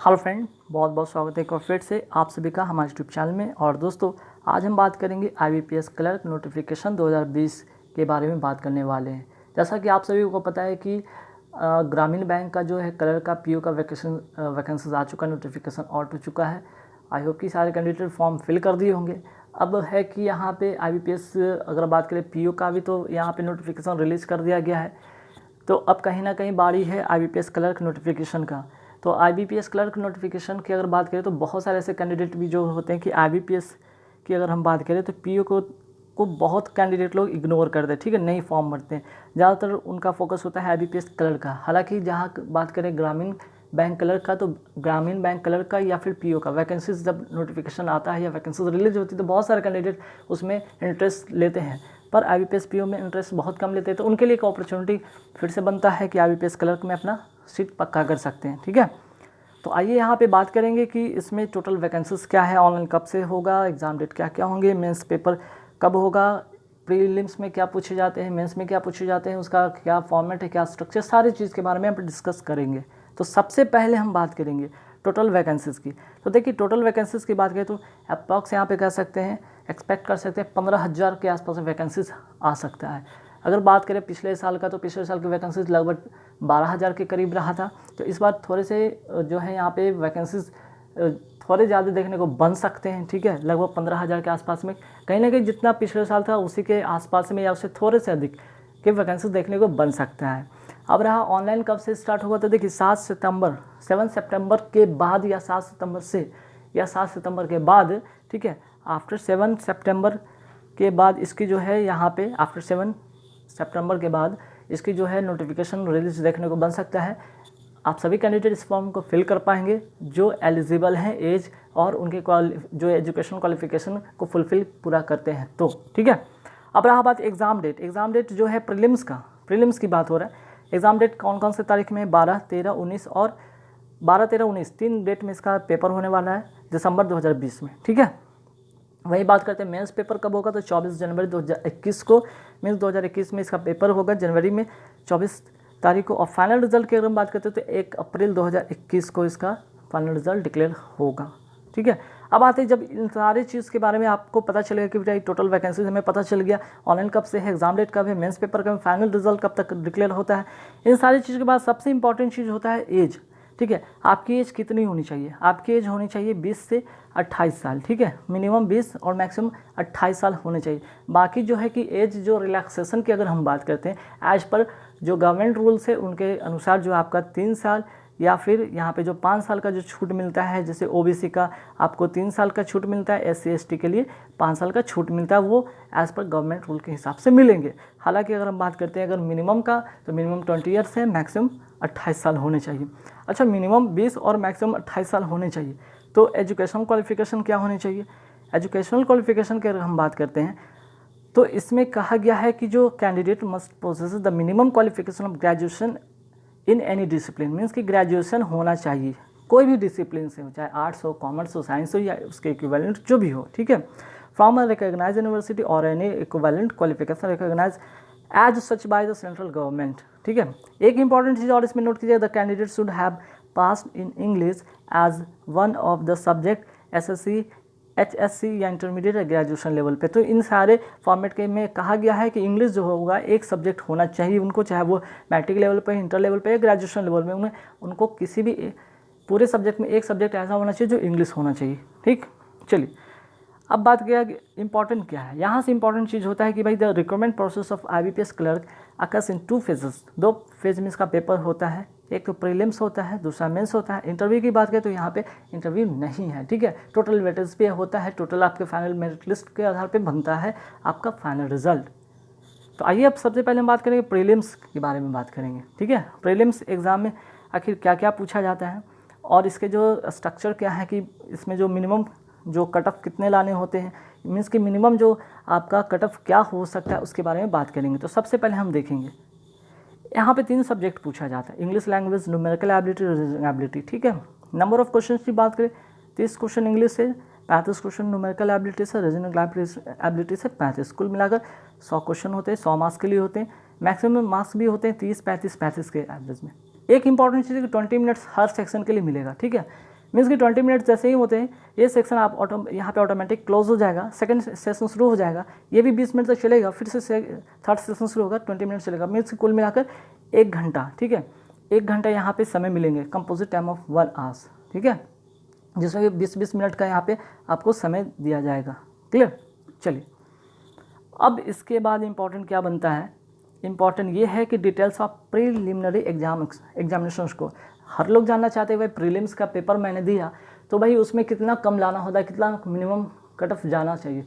Hello friend, बहुत बहुत स्वागत है एक बार फिर से आप सभी का हमारे यूट्यूब चैनल में। और दोस्तों, आज हम बात करेंगे IBPS क्लर्क नोटिफिकेशन 2020 के बारे में बात करने वाले हैं। जैसा कि आप सभी को पता है कि ग्रामीण बैंक का जो है क्लर्क का PO का वैकेंसीज आ चुका है, नोटिफिकेशन आउट हो चुका है। आई होप कि सारे कैंडिडेट फॉर्म फिल कर दिए होंगे। अब है कि यहाँ पे IBPS अगर बात करें PO का भी, तो यहाँ पे नोटिफिकेशन रिलीज़ कर दिया गया है। तो अब कहीं ना कहीं बारी है IBPS क्लर्क नोटिफिकेशन का। तो IBPS क्लर्क नोटिफिकेशन की अगर बात करें तो बहुत सारे ऐसे कैंडिडेट भी जो होते हैं कि IBPS की अगर हम बात करें तो PO को बहुत कैंडिडेट लोग इग्नोर करते हैं, ठीक है, नहीं फॉर्म भरते हैं। ज़्यादातर उनका फोकस होता है IBPS क्लर्क का। हालांकि जहाँ बात करें ग्रामीण बैंक क्लर्क का, तो ग्रामीण बैंक क्लर्क का या फिर PO का वैकेंसीज जब नोटिफिकेशन आता है या वैकेंसीज रिलीज होती है तो बहुत सारे कैंडिडेट उसमें इंटरेस्ट लेते हैं। पर IBPS PO में इंटरेस्ट बहुत कम लेते हैं, तो उनके लिए एक अपॉर्चुनिटी फिर से बनता है कि IBPS क्लर्क में अपना सीट पक्का कर सकते हैं, ठीक है। तो आइए यहाँ पे बात करेंगे कि इसमें टोटल वैकेंसीज क्या है, ऑनलाइन कब से होगा, एग्ज़ाम डेट क्या क्या होंगे, मेंस पेपर कब होगा, प्रीलिम्स में क्या पूछे जाते हैं, मेंस में क्या पूछे जाते हैं, उसका क्या फॉर्मेट है, क्या स्ट्रक्चर, सारी चीज़ के बारे में हम डिस्कस करेंगे। तो सबसे पहले हम बात करेंगे टोटल वैकेंसीज़ की। तो देखिए, टोटल वैकेंसीज़ की बात करें तो अप्रॉक्स यहाँ पे कह सकते हैं, एक्सपेक्ट कर सकते हैं 15,000 के आसपास वैकेंसीज आ सकता है। अगर बात करें पिछले साल का, तो पिछले साल की वैकेंसीज लगभग 12,000 के करीब रहा था। तो इस बार थोड़े से जो है यहाँ पे वैकेंसीज थोड़े ज़्यादा देखने को बन सकते हैं, ठीक है, लगभग 15,000 के आसपास में। कहीं ना कहीं जितना पिछले साल था उसी के आसपास में या उससे थोड़े से अधिक के वैकेंसीज देखने को बन सकता है। अब रहा ऑनलाइन कब से स्टार्ट होगा, तो देखिए 7 सितंबर के बाद या 7 सितंबर से या 7 सितंबर के बाद, ठीक है। आफ्टर 7 सितंबर के बाद इसकी जो है यहाँ पे आफ्टर 7 सितंबर के बाद इसकी जो है नोटिफिकेशन रिलीज देखने को बन सकता है। आप सभी कैंडिडेट इस फॉर्म को फिल कर पाएंगे जो एलिजिबल हैं एज और उनके जो एजुकेशन क्वालिफिकेशन को फुलफिल पूरा करते हैं, तो ठीक है। अब रहा बात एग्ज़ाम डेट जो है प्रीलिम्स की बात हो रहा है। एग्ज़ाम डेट कौन कौन से तारीख में, 12, 13, 19 और 12, 13, 19 3 डेट में इसका पेपर होने वाला है दिसंबर 2020 में, ठीक है। वही बात करते हैं मेंस पेपर कब होगा, तो 24 जनवरी 2021 को मीन्स 2021 में इसका पेपर होगा, जनवरी में 24 तारीख को। और फाइनल रिजल्ट की अगर हम बात करते हैं तो 1 अप्रैल 2021 को इसका फाइनल रिजल्ट डिक्लेयर होगा, ठीक है। अब आते हैं, जब इन सारी चीज़ के बारे में आपको पता चलेगा कि बेटा टोटल वैकेंसीज हमें पता चल गया, ऑनलाइन कब से है, एग्जाम डेट कब है, मेंस पेपर कब है, फाइनल रिजल्ट कब तक डिक्लेयर होता है, इन सारी चीज़ के बाद सबसे इंपॉर्टेंट चीज़ होता है एज, ठीक है। आपकी एज कितनी होनी चाहिए, आपकी एज होनी चाहिए 20 से 28 साल, ठीक है। मिनिमम 20 और मैक्सिमम 28 साल होने चाहिए। बाकी जो है कि एज जो रिलैक्सेशन की अगर हम बात करते हैं एज पर जो गवर्नमेंट रूल्स है उनके अनुसार जो आपका 3 साल या फिर यहाँ पे जो 5 साल का जो छूट मिलता है, जैसे OBC का आपको 3 साल का छूट मिलता है, SC ST के लिए 5 साल का छूट मिलता है, वो एज़ पर गवर्नमेंट रूल के हिसाब से मिलेंगे। हालांकि अगर हम बात करते हैं अगर मिनिमम का, तो मिनिमम 20 ईयर्स है, मैक्सिमम 28 साल होने चाहिए। अच्छा, मिनिमम 20 और मैक्सिमम 28 साल होने चाहिए। तो एजुकेशन क्वालिफिकेशन क्या होनी चाहिए, एजुकेशनल क्वालिफिकेशन की अगर हम बात करते हैं तो इसमें कहा गया है कि जो candidate must possess the minimum qualification of graduation in any discipline, means कि ग्रेजुएशन होना चाहिए कोई भी डिसिप्लिन से हो, चाहे आर्ट्स हो, कॉमर्स हो, साइंस हो या उसके इक्विवेलेंट जो भी हो, ठीक है, फ्रॉम अ रिकॉग्नाइज यूनिवर्सिटी और any equivalent qualification recognise as such by the central government, ठीक है। एक इंपॉर्टेंट चीज़ और इसमें नोट कीजिए, the candidate should have passed in English as one of the subject SSC HSC या इंटरमीडिएट या ग्रेजुएशन लेवल पे। तो इन सारे फॉर्मेट के में कहा गया है कि इंग्लिश जो होगा एक सब्जेक्ट होना चाहिए उनको, चाहे वो मैट्रिक लेवल पे, इंटर लेवल पे या ग्रेजुएशन लेवल में, उनको किसी भी पूरे सब्जेक्ट में एक सब्जेक्ट ऐसा होना चाहिए जो इंग्लिश होना चाहिए, ठीक। चलिए, अब बात किया इंपॉर्टेंट क्या है, यहाँ से इंपॉर्टेंट चीज़ होता है कि भाई the recruitment process of IBPS clerk occurs in 2 phases, 2 phase में इसका पेपर होता है। एक तो प्रीलिम्स होता है, दूसरा मेंस होता है। इंटरव्यू की बात करें तो यहाँ पे इंटरव्यू नहीं है, ठीक है। टोटल वेटेज पे होता है, टोटल आपके फाइनल मेरिट लिस्ट के आधार पे बनता है आपका फाइनल रिजल्ट। तो आइए अब सबसे पहले हम बात करेंगे प्रीलिम्स के बारे में बात करेंगे, ठीक है। प्रीलिम्स एग्ज़ाम में आखिर क्या क्या पूछा जाता है और इसके जो स्ट्रक्चर क्या है, कि इसमें जो मिनिमम जो कट ऑफ कितने लाने होते हैं, मीन्स कि मिनिमम जो आपका कट ऑफ क्या हो सकता है उसके बारे में बात करेंगे। तो सबसे पहले हम देखेंगे यहाँ पे 3 सब्जेक्ट पूछा जाता है, English language, numerical ability, reasoning ability, ठीक है। नंबर ऑफ क्वेश्चन की बात करें 30 क्वेश्चन इंग्लिश से, 35 क्वेश्चन न्यूमेरिकल एबिलिटी से, रीजनिंग एबिलिटी से 35, कुल मिलाकर 100 क्वेश्चन होते हैं, 100 मार्क्स के लिए होते हैं। मैक्सिमम मार्क्स भी होते हैं 30, 35 के एवरेज में, एक इंपॉर्टेंट चीज़ है कि 20 मिनट्स हर सेक्शन के लिए मिलेगा, ठीक है। मीन्स कि 20 मिनट्स जैसे ही होते हैं ये सेक्शन आप यहाँ पे ऑटोमेटिक क्लोज हो जाएगा, सेकंड सेशन शुरू हो जाएगा, ये भी 20 मिनट तक चलेगा, फिर से थर्ड सेशन शुरू होगा, 20 मिनट चलेगा। मीन्स कुल मिलाकर 1 घंटा, ठीक है, 1 घंटा यहाँ पे समय मिलेंगे, कंपोजिट टाइम ऑफ 1 आवर्स, ठीक है, जिसमें कि 20-20 मिनट का यहाँ पे आपको समय दिया जाएगा। क्लियर। चलिए अब इसके बाद इम्पॉर्टेंट क्या बनता है, इम्पॉर्टेंट ये है कि डिटेल्स ऑफ प्रीलिमिनरी एग्जामिनेशंस को हर लोग जानना चाहते हैं। भाई प्रीलिम्स का पेपर मैंने दिया तो भाई उसमें कितना कम लाना होता है, कितना मिनिमम कट ऑफ जाना चाहिए।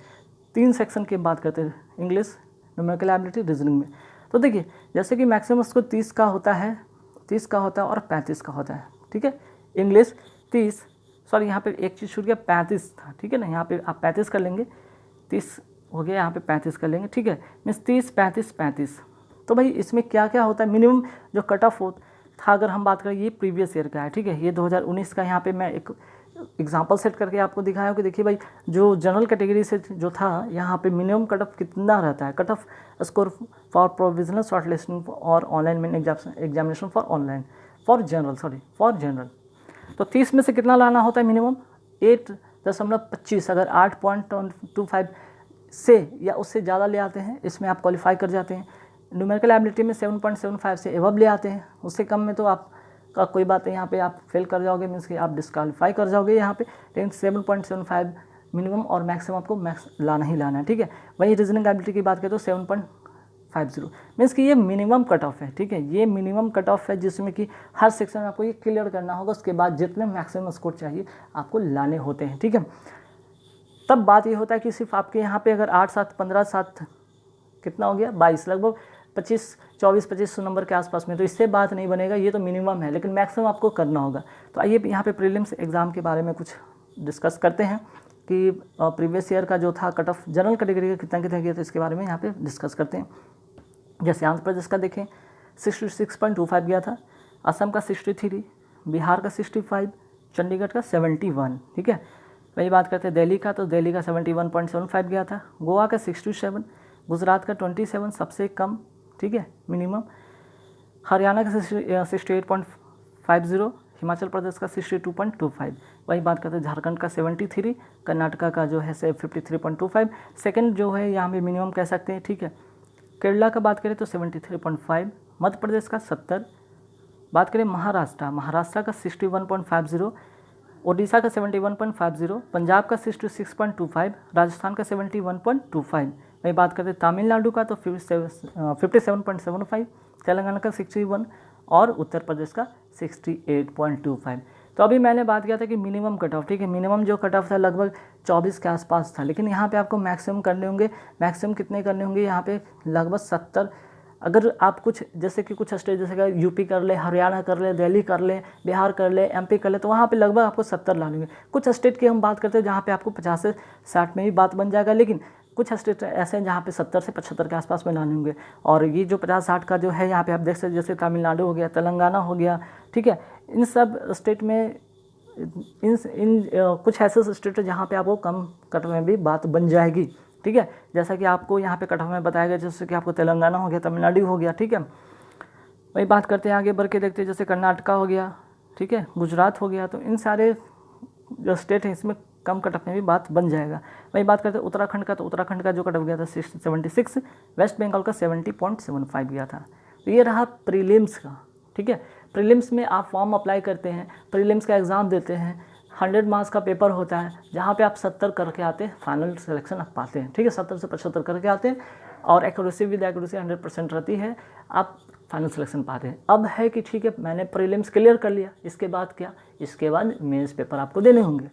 3 सेक्शन की बात करते हैं, इंग्लिश, न्यूमेरिकल एबिलिटी, रीजनिंग में। तो देखिए जैसे कि मैक्सिमम उसको 30 का होता है, 30 का होता है और 35 का होता है, ठीक है। इंग्लिश 30, सॉरी यहाँ पे एक चीज़ छूट गया, 35 था, ठीक है ना, यहाँ पे आप 35 कर लेंगे, 30 हो गया, यहाँ पे 35 कर लेंगे, ठीक है। मीन्स 30, 35, 35। तो भाई इसमें क्या क्या होता है, मिनिमम जो कट ऑफ था, अगर हम बात करें ये प्रीवियस ईयर का है, ठीक है, ये 2019 का। यहाँ पे मैं एक एग्जांपल सेट करके आपको दिखाया कि देखिए भाई जो जनरल कैटेगरी से जो था यहाँ पे मिनिमम कट ऑफ कितना रहता है, cut off score for provisional short listing और online main examination for online for general. तो 30 में से कितना लाना होता है मिनिमम, 8.25। अगर 8.25 से या उससे ज़्यादा ले आते हैं इसमें आप क्वालिफाई कर जाते हैं। न्यूमेरिकल एबिलिटी में 7.75 से एबव ले आते हैं, उससे कम में तो आपका कोई बात नहीं, यहाँ पे आप फेल कर जाओगे, मीन्स कि आप डिस्क्वालीफाई कर जाओगे यहाँ पे। लेकिन 7.75 मिनिमम और मैक्सिमम आपको लाना ही लाना है, ठीक है। वही रीजनिंग एबिलिटी की बात करें तो 7.50 मीन्स कि ये मिनिमम कट ऑफ है, ठीक है, ये मिनिमम कट ऑफ है जिसमें कि हर सेक्शन में आपको ये क्लियर करना होगा, उसके बाद जितने मैक्सिमम स्कोर चाहिए आपको लाने होते हैं, ठीक है। तब बात ये होता है कि सिर्फ आपके यहाँ पे अगर 8, 7, 15, 7 कितना हो गया 22, लगभग 24-25 नंबर के आसपास में, तो इससे बात नहीं बनेगा, ये तो मिनिमम है, लेकिन मैक्सिमम आपको करना होगा। तो आइए यहाँ पे प्रीलिम्स एग्ज़ाम के बारे में कुछ डिस्कस करते हैं कि प्रीवियस ईयर का जो था कट ऑफ जनरल कैटेगरी का कितना गया, तो इसके बारे में यहाँ पे डिस्कस करते हैं। जैसे आंध्र प्रदेश का देखें 66.25 गया था, असम का 63, बिहार का 65, चंडीगढ़ का 71, ठीक है। वही बात करते हैं दिल्ली का, तो दिल्ली का 71.75 गया था, गोवा का 67, गुजरात का 27 सबसे कम, ठीक है, मिनिमम, हरियाणा का 68.50, हिमाचल प्रदेश का 62.25। वही बात करते हैं झारखंड का 73, कर्नाटका का जो है 53.25, सेकंड जो है यहाँ पे मिनिमम कह सकते हैं, ठीक है। केरला का बात करें तो 73.5, मध्य प्रदेश का 70, बात करें महाराष्ट्र का 61.50, ओडिशा का 71.50, पंजाब का 66.25, राजस्थान का 71.25। वही बात करते हैं तमिलनाडु का तो 57.75, तेलंगाना का 61 और उत्तर प्रदेश का 68.25। तो अभी मैंने बात किया था कि मिनिमम कट ऑफ, ठीक है, मिनिमम जो कट ऑफ था लगभग 24 के आसपास था, लेकिन यहाँ पे आपको मैक्सिमम करने होंगे। मैक्सिमम कितने करने होंगे यहाँ पे, लगभग 70। अगर आप कुछ जैसे कि कुछ स्टेट जैसे कि यूपी कर ले, हरियाणा कर ले, दिल्ली कर ले, बिहार कर ले, एमपी कर ले, तो वहाँ पे लगभग आपको 70 ला लेंगे। कुछ स्टेट की हम बात करते हैं जहाँ पे आपको 50 से 60 में भी बात बन जाएगा, लेकिन कुछ स्टेट ऐसे हैं जहाँ पे 70 से 75 के आसपास में लाने होंगे। और ये जो 50-60 का जो है यहाँ पे आप देख सकते, जैसे तमिलनाडु हो गया, तेलंगाना हो गया, ठीक है, इन सब स्टेट में कुछ ऐसे स्टेट है जहाँ पे आपको कम कट में भी बात बन जाएगी, ठीक है। जैसा कि आपको यहाँ पे कट ऑफ में बताया गया, जैसे कि आपको तेलंगाना हो गया, तमिलनाडु हो गया, ठीक है। वही बात करते हैं आगे बढ़ के देखते हैं, जैसे कर्नाटका हो गया, ठीक है, गुजरात हो गया, तो इन सारे जो स्टेट हैं इसमें कम कट ऑफ में भी बात बन जाएगा। वही बात करते हैं उत्तराखंड का, तो उत्तराखंड का जो कट ऑफ गया था 76, वेस्ट बंगाल का 70.75 गया था। तो ये रहा प्रीलिम्स का, ठीक है। प्रीलिम्स में आप फॉर्म अप्लाई करते हैं, प्रीलिम्स का एग्ज़ाम देते हैं, 100 मार्क्स का पेपर होता है, जहाँ पे आप 70 करके आते हैं, फाइनल सिलेक्शन आप पाते हैं, ठीक है, 70 से 75 करके आते हैं, और एक्यूरेसी विद एक्यूरेसी 100% रहती है, आप फाइनल सिलेक्शन पाते हैं। अब है कि ठीक है मैंने प्रीलिम्स क्लियर कर लिया, इसके बाद क्या, इसके बाद मेंस पेपर आपको देने होंगे।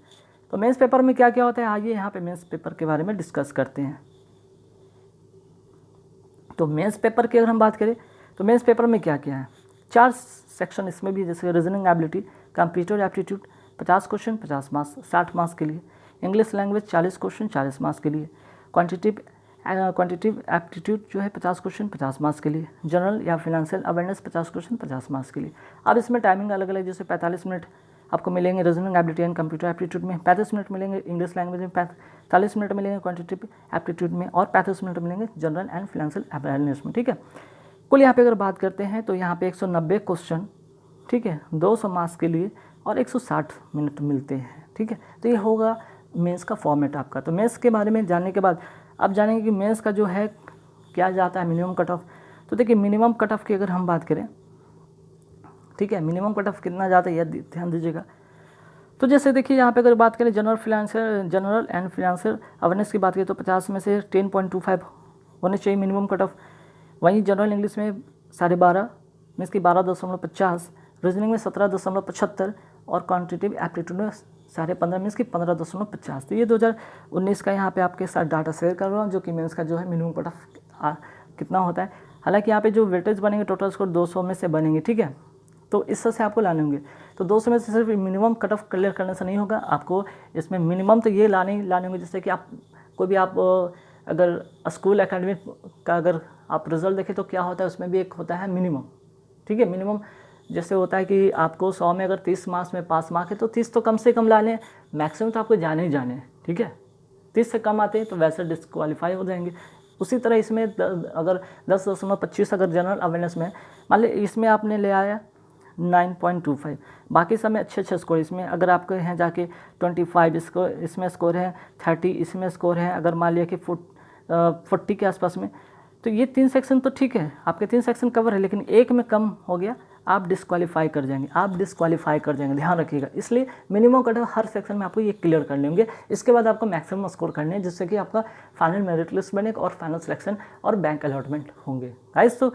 तो मेंस पेपर में क्या क्या होता है, आइए यहाँ पे मेंस पेपर के बारे में डिस्कस करते हैं। तो मेंस पेपर की अगर हम बात करें तो मेंस पेपर में क्या क्या है, 4 सेक्शन इसमें भी, जैसे reasoning ability, computer aptitude 50 question 50 marks 60 marks के लिए, इंग्लिश लैंग्वेज 40 क्वेश्चन 40 मार्क्स के लिए, क्वांटिटिव एप्टीट्यूड जो है 50 क्वेश्चन 50 मार्क्स के लिए, जनरल या फिनेंशियल अवेयरनेस 50 क्वेश्चन 50 मार्क्स के लिए। अब इसमें टाइमिंग अलग अलग, जैसे 45 मिनट आपको मिलेंगे reasoning ability and computer aptitude में, 35 मिनट मिलेंगे इंग्लिश लैंग्वेज में, 45 मिनट मिलेंगे क्वांटिटिव एप्टीट्यूड में, और 35 मिनट मिलेंगे जनरल एंड फिनेंशियल अवेयरनेस में, ठीक है। कुल यहाँ पे अगर बात करते हैं तो यहाँ पे 190 क्वेश्चन ठीक है, 200 मार्क्स के लिए और 160 मिनट मिलते हैं। ठीक है, तो ये होगा मेंस का फॉर्मेट आपका। तो मेंस के बारे में जानने के बाद अब जानेंगे कि मेंस का जो है क्या जाता है मिनिमम कट ऑफ। तो देखिए मिनिमम कट ऑफ की अगर हम बात करें, ठीक है, मिनिमम कट ऑफ कितना जाता है यह ध्यान दीजिएगा। तो जैसे देखिए यहाँ पे अगर बात करें जनरल एंड फाइनेंशियल अवेयरनेस की बात करें तो 50 में से 10.25 होने चाहिए मिनिमम कट ऑफ। वहीं जनरल इंग्लिश में 12.5 मीन्स की 12.50, रीजनिंग में 17.75 और क्वान्टिटेटिव एप्टीट्यूड में 15.5 मीन्स की 15.50। तो ये 2019 का यहाँ पे आपके साथ डाटा शेयर कर रहा हूँ, जो कि मेंस का जो है मिनिमम कट ऑफ कितना होता है। हालांकि यहाँ पे जो वेटेज बनेंगे टोटल स्कोर 200 में से बनेंगे, ठीक है, तो इस तरह से आपको लाने होंगे। तो 200 में से सिर्फ मिनिमम कट ऑफ क्लियर करने से नहीं होगा, आपको इसमें मिनिमम तो ये लाने होंगे जैसे कि आप कोई भी आप अगर स्कूल एकेडमिक का अगर आप रिजल्ट देखें तो क्या होता है उसमें भी एक होता है मिनिमम। ठीक है, मिनिमम जैसे होता है कि आपको 100 में अगर 30 मार्क्स में पास मार्क है तो 30 तो कम से कम ला लें, मैक्सिमम तो आपको जाने ही जाने हैं। ठीक है, 30 से कम आते हैं तो वैसे डिस्क्वालीफाई हो जाएंगे। उसी तरह इसमें अगर 10.25 अगर जनरल अवेयरनेस में मान ली इसमें आपने ले आया 9.25, बाकी सब में अच्छे स्कोर इसमें अगर आपके हैं जाके 25 इसमें स्कोर है, 30 इसमें स्कोर है, अगर मान लिया कि 40 के आसपास में, तो ये 3 सेक्शन तो ठीक है, आपके 3 सेक्शन कवर है, लेकिन एक में कम हो गया आप डिस्क्वालीफाई कर जाएंगे, ध्यान रखिएगा। इसलिए minimum cut of her section में आपको ये क्लियर कर लेंगे। इसके बाद आपको मैक्सिमम स्कोर करने हैं जिससे कि आपका फाइनल मेरिट लिस्ट बनेगा और फाइनल सिलेक्शन और बैंक अलॉटमेंट होंगे। गाइस तो